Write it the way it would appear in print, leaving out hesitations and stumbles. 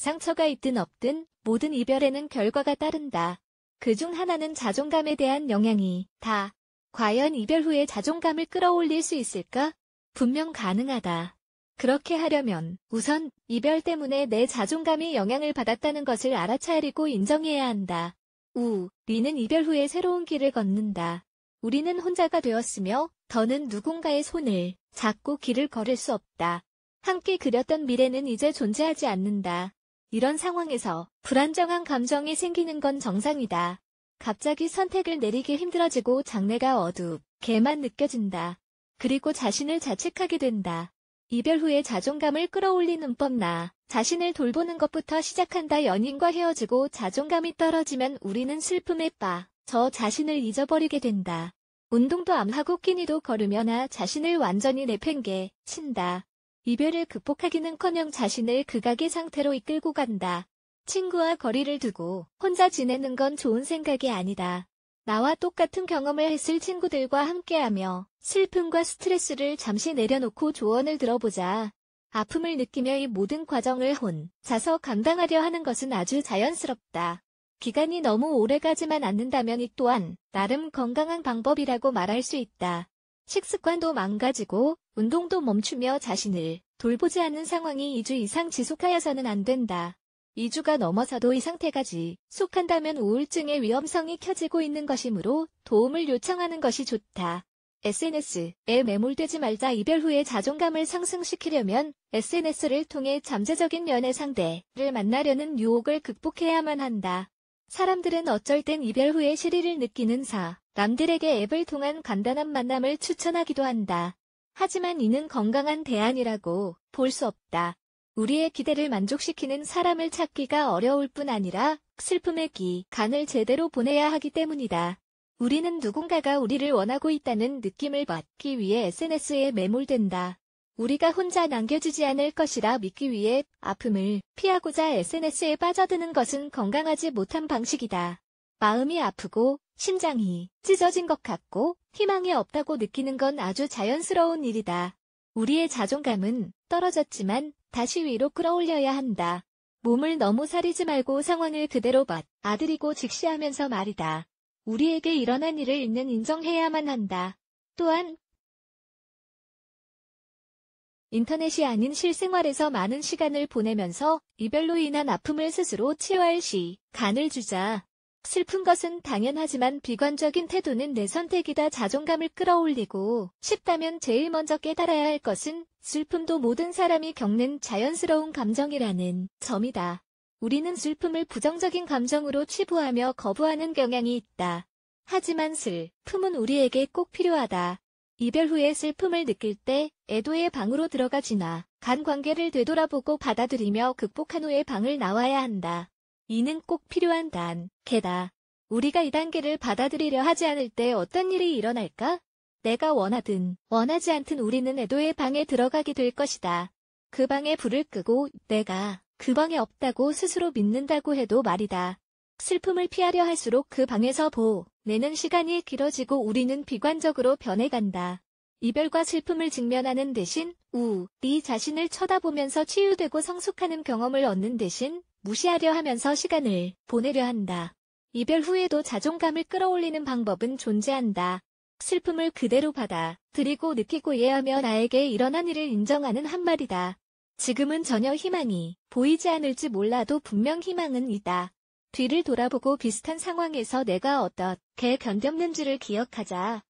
상처가 있든 없든 모든 이별에는 결과가 따른다. 그중 하나는 자존감에 대한 영향이 다. 과연 이별 후에 자존감을 끌어올릴 수 있을까? 분명 가능하다. 그렇게 하려면 우선 이별 때문에 내 자존감이 영향을 받았다는 것을 알아차리고 인정해야 한다. 우리는 이별 후에 새로운 길을 걷는다. 우리는 혼자가 되었으며 더는 누군가의 손을 잡고 길을 걸을 수 없다. 함께 그렸던 미래는 이제 존재하지 않는다. 이런 상황에서 불안정한 감정이 생기는 건 정상이다. 갑자기 선택을 내리기 힘들어지고 장래가 어둡게만 느껴진다. 그리고 자신을 자책하게 된다. 이별 후에 자존감을 끌어올리는 법 나 자신을 돌보는 것부터 시작한다. 연인과 헤어지고 자존감이 떨어지면 우리는 슬픔에 빠져 자신을 잊어버리게 된다. 운동도 안 하고 끼니도 걸으며 나 자신을 완전히 내팽개 친다. 이별을 극복하기는커녕 자신을 극악의 상태로 이끌고 간다. 친구와 거리를 두고 혼자 지내는 건 좋은 생각이 아니다. 나와 똑같은 경험을 했을 친구들과 함께하며 슬픔과 스트레스를 잠시 내려놓고 조언을 들어보자. 아픔을 느끼며 이 모든 과정을 혼자서 감당하려 하는 것은 아주 자연스럽다. 기간이 너무 오래가지만 않는다면 이 또한 나름 건강한 방법이라고 말할 수 있다. 식습관도 망가지고 운동도 멈추며 자신을 돌보지 않는 상황이 2주 이상 지속하여서는 안 된다. 2주가 넘어서도 이 상태가 지속한다면 우울증의 위험성이 켜지고 있는 것이므로 도움을 요청하는 것이 좋다. SNS에 매몰되지 말자. 이별 후에 자존감을 상승시키려면 SNS를 통해 잠재적인 연애 상대를 만나려는 유혹을 극복해야만 한다. 사람들은 어쩔 땐 이별 후에 시리를 느끼는 사람들에게 앱을 통한 간단한 만남을 추천하기도 한다. 하지만 이는 건강한 대안이라고 볼 수 없다. 우리의 기대를 만족시키는 사람을 찾기가 어려울 뿐 아니라 슬픔의 기간을 제대로 보내야 하기 때문이다. 우리는 누군가가 우리를 원하고 있다는 느낌을 받기 위해 SNS에 매몰된다. 우리가 혼자 남겨주지 않을 것이라 믿기 위해 아픔을 피하고자 SNS에 빠져드는 것은 건강하지 못한 방식이다. 마음이 아프고 심장이 찢어진 것 같고 희망이 없다고 느끼는 건 아주 자연스러운 일이다. 우리의 자존감은 떨어졌지만 다시 위로 끌어올려야 한다. 몸을 너무 사리지 말고 상황을 그대로 받아들이고 직시하면서 말이다. 우리에게 일어난 일을 인정해야만 한다. 또한 인터넷이 아닌 실생활에서 많은 시간을 보내면서 이별로 인한 아픔을 스스로 치유할 시간을 주자. 슬픈 것은 당연하지만 비관적인 태도는 내 선택이다. 자존감을 끌어올리고 싶다면 제일 먼저 깨달아야 할 것은 슬픔도 모든 사람이 겪는 자연스러운 감정이라는 점이다. 우리는 슬픔을 부정적인 감정으로 치부하며 거부하는 경향이 있다. 하지만 슬픔은 우리에게 꼭 필요하다. 이별 후에 슬픔을 느낄 때 애도의 방으로 들어가 지나간 관계를 되돌아보고 받아들이며 극복한 후에 방을 나와야 한다. 이는 꼭 필요한 단계다. 우리가 이 단계를 받아들이려 하지 않을 때 어떤 일이 일어날까? 내가 원하든 원하지 않든 우리는 애도의 방에 들어가게 될 것이다. 그 방에 불을 끄고 내가 그 방에 없다고 스스로 믿는다고 해도 말이다. 슬픔을 피하려 할수록 그 방에서 보내는 시간이 길어지고 우리는 비관적으로 변해간다. 이별과 슬픔을 직면하는 대신 우리 자신을 쳐다보면서 치유되고 성숙하는 경험을 얻는 대신 무시하려 하면서 시간을 보내려 한다. 이별 후에도 자존감을 끌어올리는 방법은 존재한다. 슬픔을 그대로 받아들이고 느끼고 이해하며 나에게 일어난 일을 인정하는 한말이다. 지금은 전혀 희망이 보이지 않을지 몰라도 분명 희망은 있다. 뒤를 돌아보고 비슷한 상황에서 내가 어떻게 견뎠는지를 기억하자.